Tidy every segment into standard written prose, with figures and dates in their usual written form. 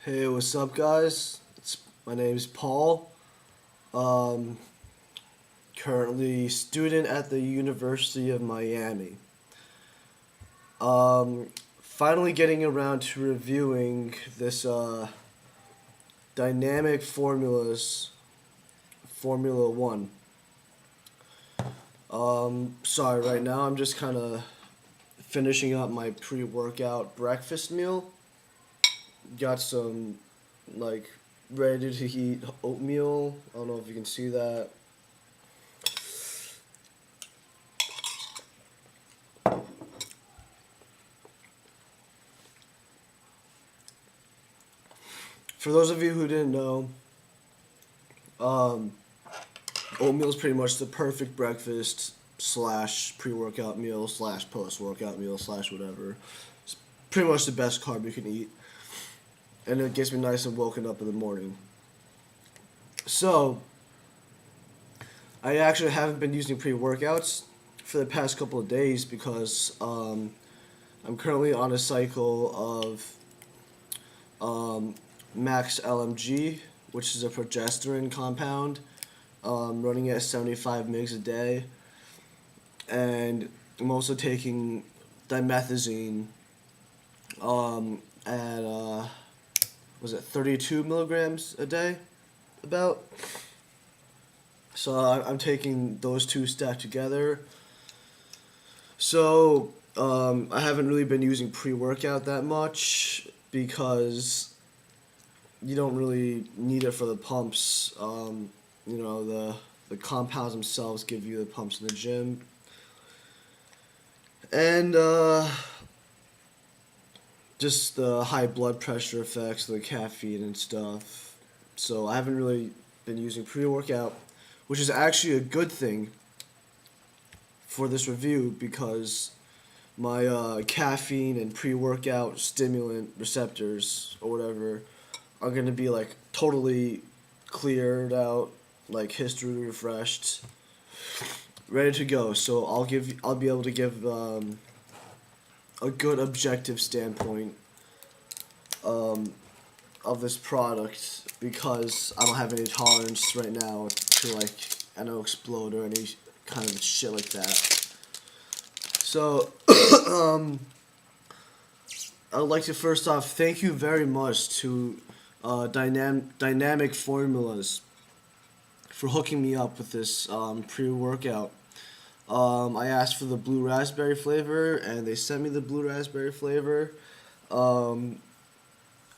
Hey, what's up, guys? My name's Paul. Um, Currently student at the University of Miami. Um, Finally getting around to reviewing this dynamic formulas, Formula-1. Sorry, right now I'm just kind of finishing up my pre-workout breakfast meal. Got some like ready to eat oatmeal. I don't know if you can see that. For those of you who didn't know, um, oatmeal is pretty much the perfect breakfast slash pre-workout meal slash post-workout meal slash whatever. It's pretty much the best carb you can eat, and it gets me nice and woken up in the morning. So, I actually haven't been using pre-workouts for the past couple of days because I'm currently on a cycle of Max LMG, which is a progesterone compound, running at 75 mgs a day, and I'm also taking dimethazine at was it 32 milligrams a day, about. So I'm taking those two stacked together. So I haven't really been using pre-workout that much because you don't really need it for the pumps. The compounds themselves give you the pumps in the gym. And just the high blood pressure effects of the caffeine and stuff. So I haven't really been using pre-workout, which is actually a good thing for this review because my caffeine and pre-workout stimulant receptors or whatever are going to be like totally cleared out, like history refreshed, ready to go. So I'll be able to give a good objective standpoint of this product because I don't have any tolerance right now to explode or any kind of shit like that. So I would like to first off thank you very much to Dynamic Formulas for hooking me up with this pre-workout. I asked for the blue raspberry flavor, and they sent me the blue raspberry flavor. Um,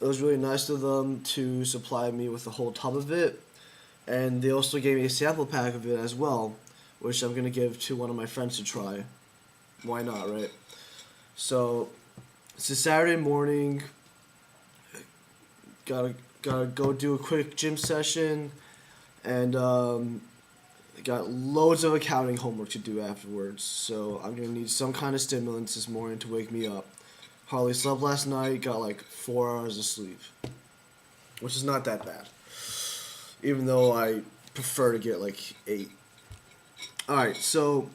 it was really nice of them to supply me with a whole tub of it, and they also gave me a sample pack of it as well, which I'm gonna give to one of my friends to try. Why not, right? So it's a Saturday morning. Gotta go do a quick gym session, and got loads of accounting homework to do afterwards. So I'm gonna need some kind of stimulants this morning to wake me up. Hardly slept last night. Got like 4 hours of sleep, which is not that bad. Even though I prefer to get like 8. All right, so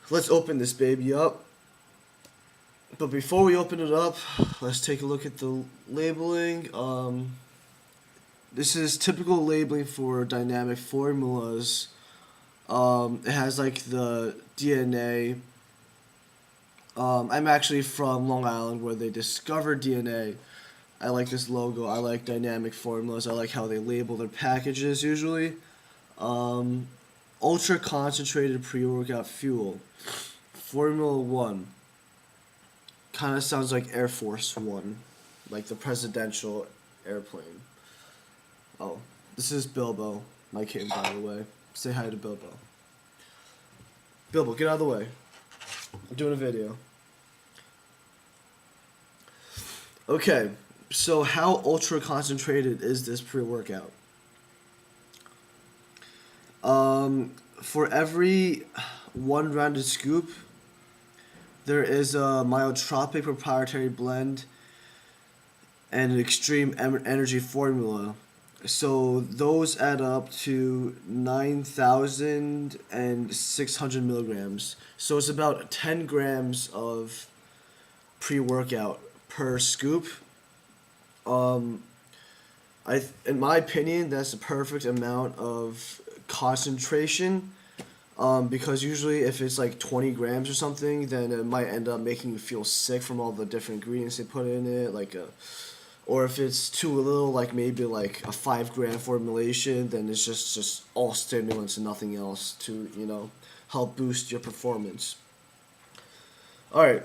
let's open this baby up. But before we open it up, let's take a look at the labeling. This is typical labeling for dynamic formulas. It has like the DNA. I'm actually from Long Island where they discovered DNA. I like this logo. I like dynamic formulas. I like how they label their packages usually. Ultra concentrated pre-workout fuel. Formula-1. Kind of sounds like Air Force One, like the presidential airplane. Oh, this is Bilbo, my kitten, by the way. Say hi to Bilbo. Bilbo, get out of the way. I'm doing a video. Okay, so how ultra concentrated is this pre-workout? For every one rounded scoop, there is a myotropic proprietary blend and an extreme energy formula. So those add up to 9,600 milligrams. So it's about 10 grams of pre-workout per scoop. Um, in my opinion, that's the perfect amount of concentration. Because usually if it's like 20 grams or something, then it might end up making you feel sick from all the different ingredients they put in it. Or if it's too little, like maybe like a 5 gram formulation, then it's just all stimulants and nothing else to help boost your performance. All right.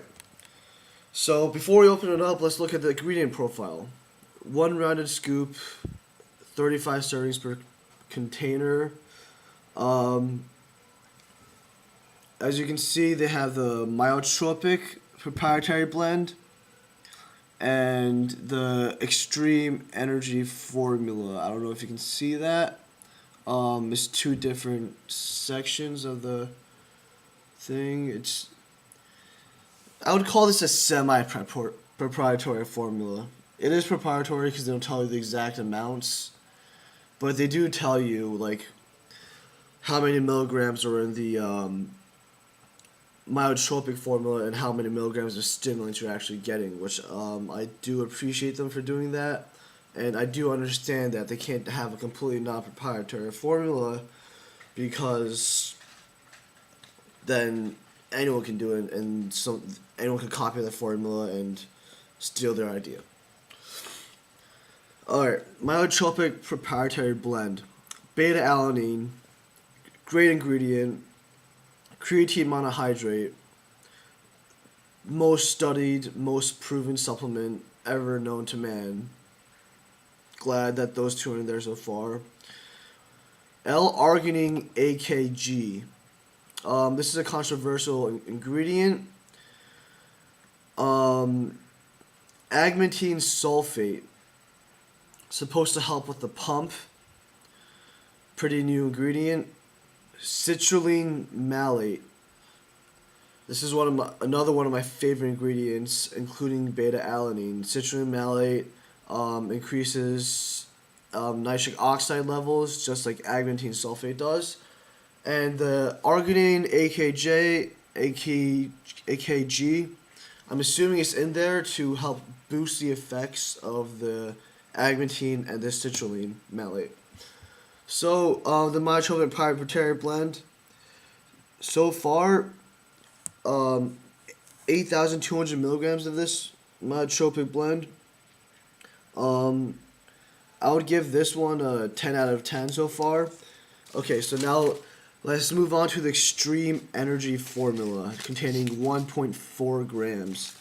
So before we open it up, let's look at the ingredient profile. One rounded scoop, 35 servings per container. Um, as you can see, they have the myotropic proprietary blend and the extreme energy formula. I don't know if you can see that. It's two different sections of the thing. I would call this a semi-proprietary formula. It is proprietary because they don't tell you the exact amounts, but they do tell you like how many milligrams are in the myotropic formula and how many milligrams of stimulants you're actually getting, which I do appreciate them for doing that. And I do understand that they can't have a completely non-proprietary formula because then anyone can do it and anyone can copy the formula and steal their idea. Alright, myotropic proprietary blend. Beta alanine, great ingredient, creatine monohydrate, most studied, most proven supplement ever known to man. Glad that those two are in there so far. L-arginine AKG. This is a controversial ingredient. Agmatine sulfate. Supposed to help with the pump. Pretty new ingredient. Citrulline malate. This is another one of my favorite ingredients, including beta alanine. Citrulline malate increases nitric oxide levels, just like agmatine sulfate does. And the arginine AKG, I'm assuming it's in there to help boost the effects of the agmatine and the citrulline malate. So the myotropic proprietary blend, so far, 8,200 milligrams of this myotropic blend. I would give this one a 10 out of 10 so far. Okay, so now let's move on to the extreme energy formula containing 1.4 grams.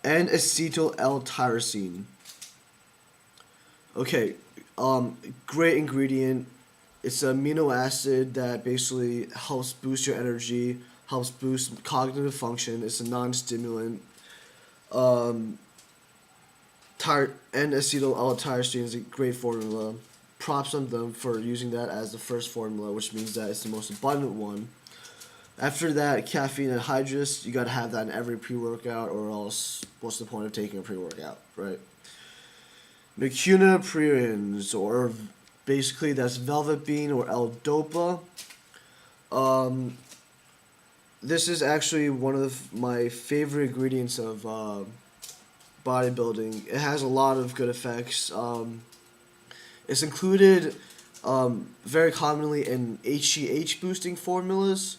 N-acetyl L-tyrosine. Okay, great ingredient. It's an amino acid that basically helps boost your energy, helps boost cognitive function. It's a non-stimulant. N-acetyl L-tyrosine is a great formula. Props on them for using that as the first formula, which means that it's the most abundant one. After that, caffeine and hydrous, you gotta have that in every pre-workout, or else what's the point of taking a pre-workout, right? Mecunopurins, or basically that's velvet bean or L-dopa. This is actually one of my favorite ingredients of bodybuilding. It has a lot of good effects. It's included very commonly in HGH boosting formulas.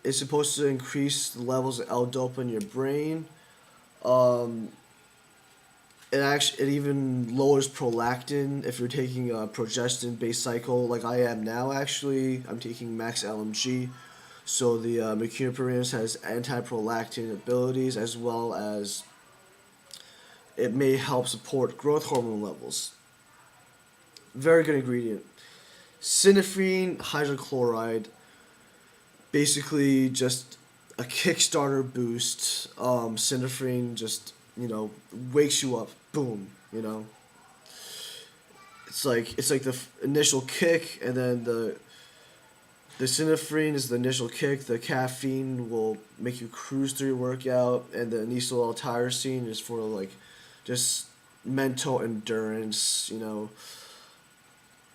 It's supposed to increase the levels of L-dopa in your brain. It even lowers prolactin if you're taking a progestin-based cycle like I am now. Actually, I'm taking max LMG. So the mecunopurins has anti-prolactin abilities, as well as it may help support growth hormone levels. Very good ingredient. Synephrine hydrochloride, basically just a Kickstarter boost. Synephrine just wakes you up. Boom. It's like the initial kick, and then the synephrine is the initial kick. The caffeine will make you cruise through your workout, and the N-acetyl L-tyrosine is for just mental endurance.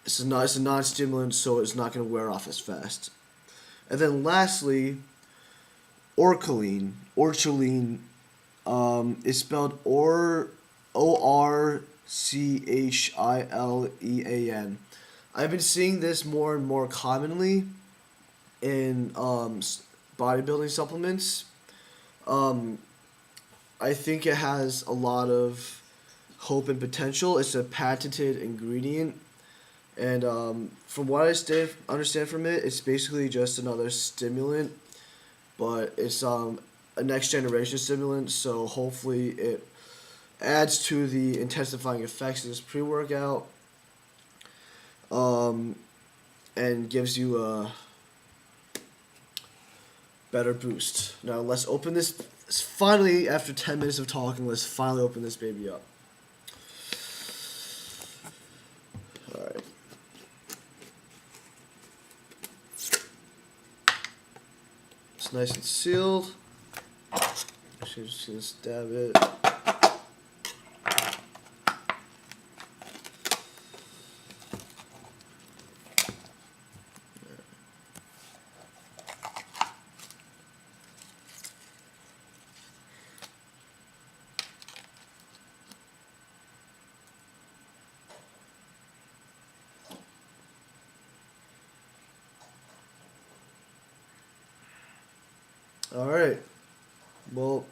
It's a non-stimulant, so it's not going to wear off as fast. And then lastly, orcholine. Orcholine is spelled Orchilean. I've been seeing this more and more commonly in bodybuilding supplements. Um, I think it has a lot of hope and potential. It's a patented ingredient, and from what I understand from it, it's basically just another stimulant, but it's a next generation stimulant. So hopefully it adds to the intensifying effects of this pre workout, and gives you a better boost. Now let's open this. Finally, after 10 minutes of talking, let's finally open this baby up. Alright. It's nice and sealed. Actually, just gonna stab it. Alright. Well,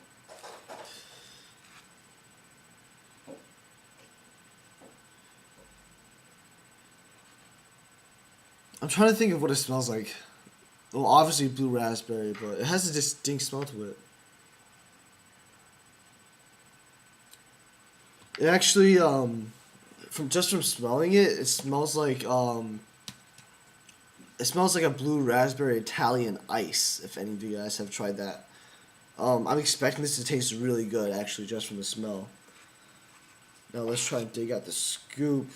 I'm trying to think of what it smells like. Well, obviously blue raspberry, but it has a distinct smell to it. It actually, from smelling it, it smells like a blue raspberry Italian ice. If any of you guys have tried that, I'm expecting this to taste really good, actually, just from the smell. Now let's try and dig out the scoop.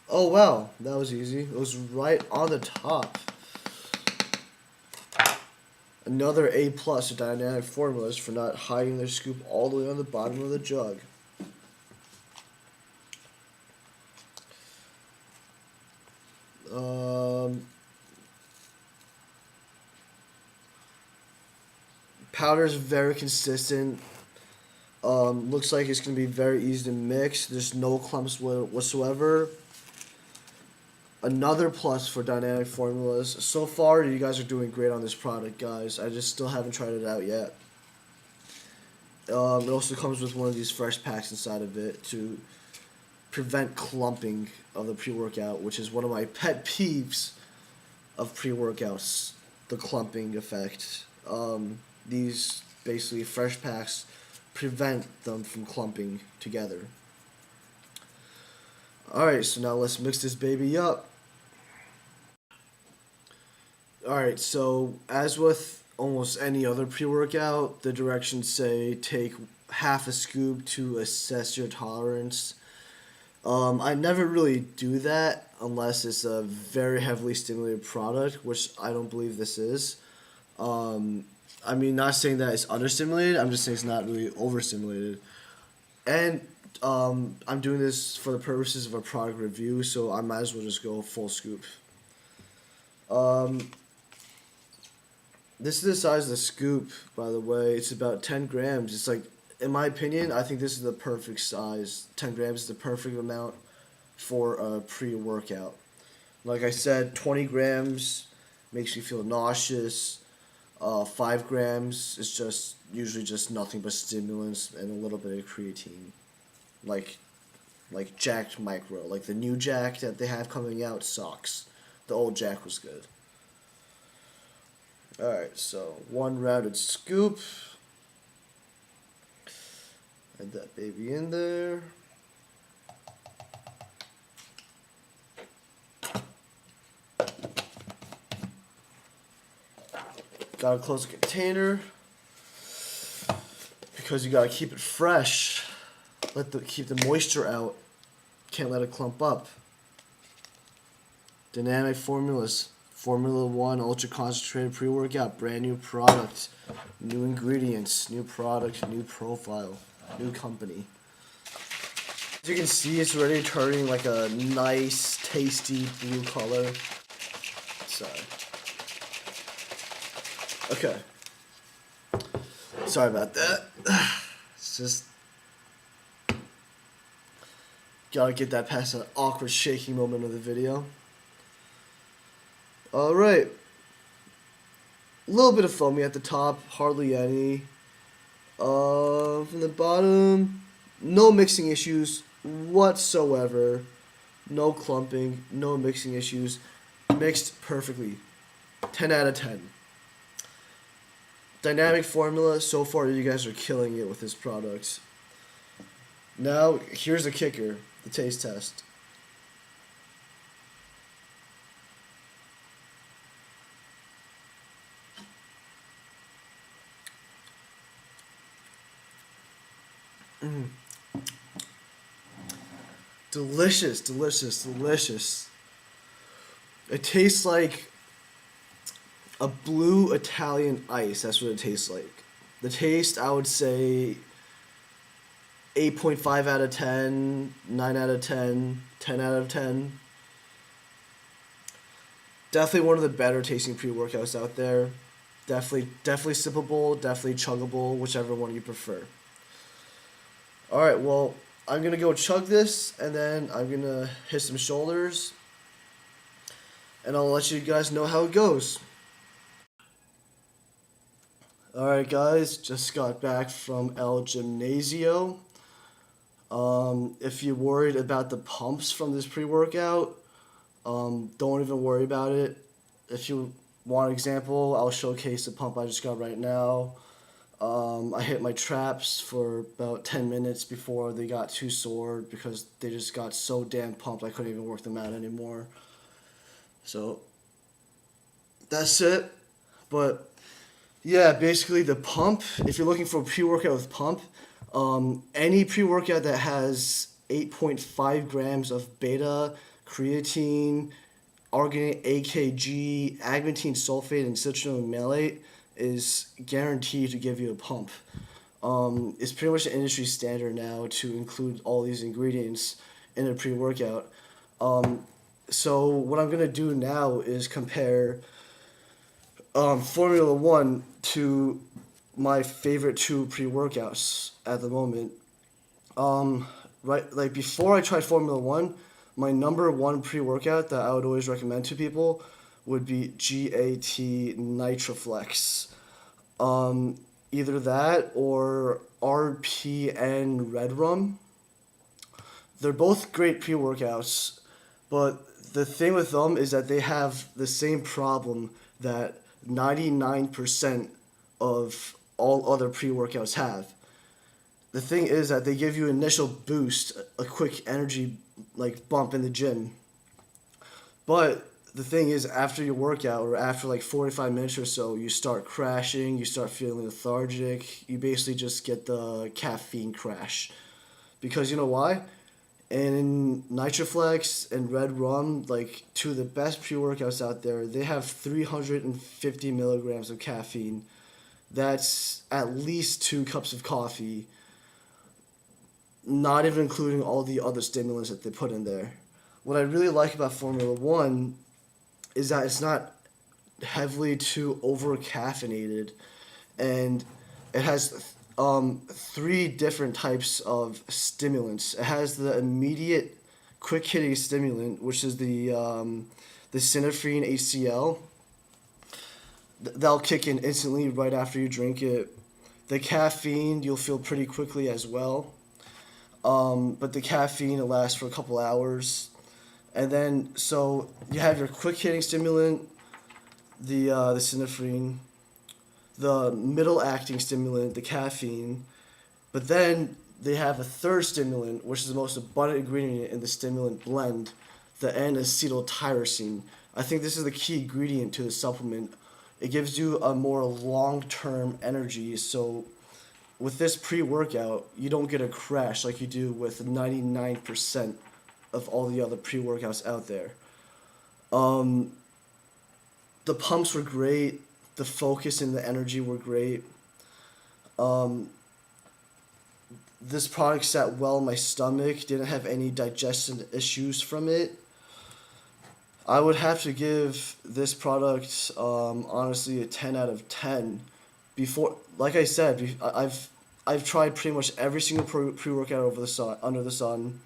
Oh wow, that was easy. It was right on the top. Another A+ to Dynamic Formulas for not hiding their scoop all the way on the bottom of the jug. Powder is very consistent. Looks like it's going to be very easy to mix. There's no clumps whatsoever. Another plus for Dynamic Formulas. So far, you guys are doing great on this product, guys. I just still haven't tried it out yet. It also comes with one of these fresh packs inside of it to prevent clumping of the pre-workout, which is one of my pet peeves of pre-workouts, the clumping effect. These basically fresh packs prevent them from clumping together. Alright, so now let's mix this baby up. Alright, so as with almost any other pre-workout, the directions say take half a scoop to assess your tolerance. I never really do that unless it's a very heavily stimulated product, which I don't believe this is. I mean, not saying that it's understimulated, I'm just saying it's not really overstimulated. And I'm doing this for the purposes of a product review, so I might as well just go full scoop. This is the size of the scoop, by the way. It's about 10 grams. It's like, in my opinion, I think this is the perfect size. 10 grams is the perfect amount for a pre-workout. Like I said, 20 grams makes me feel nauseous. 5 grams is just usually just nothing but stimulants and a little bit of creatine. Like Jacked Micro. Like the new Jack that they have coming out sucks. The old Jack was good. Alright, so one rounded scoop. Add that baby in there. Gotta close the container because you gotta keep it fresh. Keep the moisture out. Can't let it clump up. Dynamic Formulas. Formula-1 Ultra Concentrated Pre-Workout. Brand new product. New ingredients. New product. New profile. New company. As you can see, it's already turning like a nice, tasty blue color. Sorry. Okay. Sorry about that. It's just Gotta get that past that awkward shaking moment of the video. Alright. A little bit of foamy at the top, hardly any. From the bottom, no mixing issues whatsoever. No clumping, no mixing issues. Mixed perfectly. 10 out of 10. Dynamic formula, so far you guys are killing it with this product. Now, here's the kicker, the taste test. Delicious, delicious, delicious. It tastes like a blue Italian ice. That's what it tastes like. The taste, I would say 8.5 out of 10, 9 out of 10, 10 out of 10. Definitely one of the better tasting pre-workouts out there. Definitely sippable, definitely chuggable, whichever one you prefer. Alright, well, I'm going to go chug this, and then I'm going to hit some shoulders, and I'll let you guys know how it goes. Alright guys, just got back from El Gimnasio. If you're worried about the pumps from this pre-workout, don't even worry about it. If you want an example, I'll showcase the pump I just got right now. I hit my traps for about 10 minutes before they got too sore because they just got so damn pumped I couldn't even work them out anymore. So, that's it. But, yeah, basically the pump, if you're looking for a pre-workout with pump, any pre-workout that has 8.5 grams of beta, creatine, arginine AKG, agmatine sulfate, and citrulline malate is guaranteed to give you a pump. It's pretty much an industry standard now to include all these ingredients in a pre-workout. So what I'm going to do now is compare Formula-1 to my favorite two pre-workouts at the moment. Like before I tried Formula-1, my number one pre-workout that I would always recommend to people would be GAT Nitroflex. Either that or RPN Red Rum. They're both great pre-workouts, but the thing with them is that they have the same problem that 99% of all other pre-workouts have. The thing is that they give you an initial boost, a quick energy like bump in the gym. But the thing is, after your workout or after like 45 minutes or so, you start crashing, you start feeling lethargic, you basically just get the caffeine crash. Because you know why? And in Nitroflex and Red Rum, like two of the best pre-workouts out there, they have 350 milligrams of caffeine. That's at least 2 cups of coffee, not even including all the other stimulants that they put in there. What I really like about Formula-1 is that it's not heavily too over-caffeinated, and it has 3 different types of stimulants. It has the immediate quick-hitting stimulant, which is the Synephrine HCl. That'll kick in instantly right after you drink it. The caffeine you'll feel pretty quickly as well, but the caffeine will last for a couple hours. And then, so you have your quick-hitting stimulant, the Synephrine, the middle-acting stimulant, the caffeine, but then they have a third stimulant, which is the most abundant ingredient in the stimulant blend, the N-acetyltyrosine. I think this is the key ingredient to the supplement. It gives you a more long-term energy, so with this pre-workout, you don't get a crash like you do with 99% of all the other pre-workouts out there. The pumps were great. The focus and the energy were great. This product sat well in my stomach. Didn't have any digestion issues from it. I would have to give this product, honestly, a 10 out of 10. Before, like I said, I've tried pretty much every single pre-workout under the sun.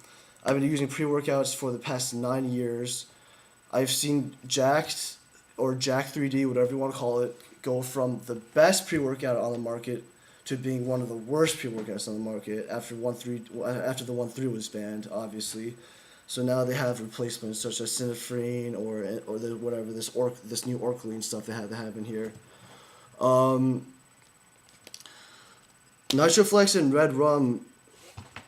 I've been using pre-workouts for the past 9 years. I've seen Jacked or Jack 3D, whatever you want to call it, go from the best pre-workout on the market to being one of the worst pre-workouts on the market after the 1.3 was banned, obviously. So now they have replacements such as Synephrine or the whatever this new Orcaline stuff they have in here. Nitroflex and Red Rum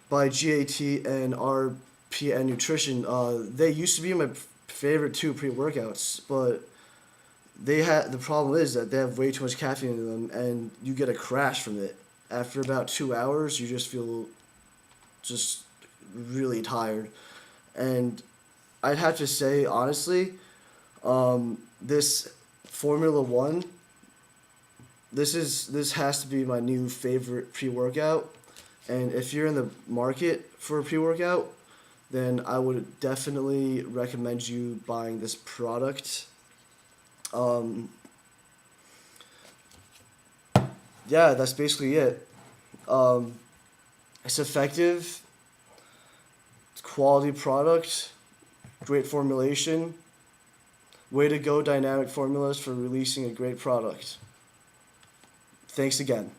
by GAT and RPN Nutrition. They used to be my favorite two pre-workouts, but the problem is that they have way too much caffeine in them, and you get a crash from it. After about 2 hours, you just feel just really tired. And I'd have to say, honestly, this Formula-1, this has to be my new favorite pre-workout. And if you're in the market for a pre-workout, then I would definitely recommend you buying this product. Yeah, that's basically it. It's effective, it's quality product, great formulation. Way to go, Dynamic Formulas, for releasing a great product. Thanks again.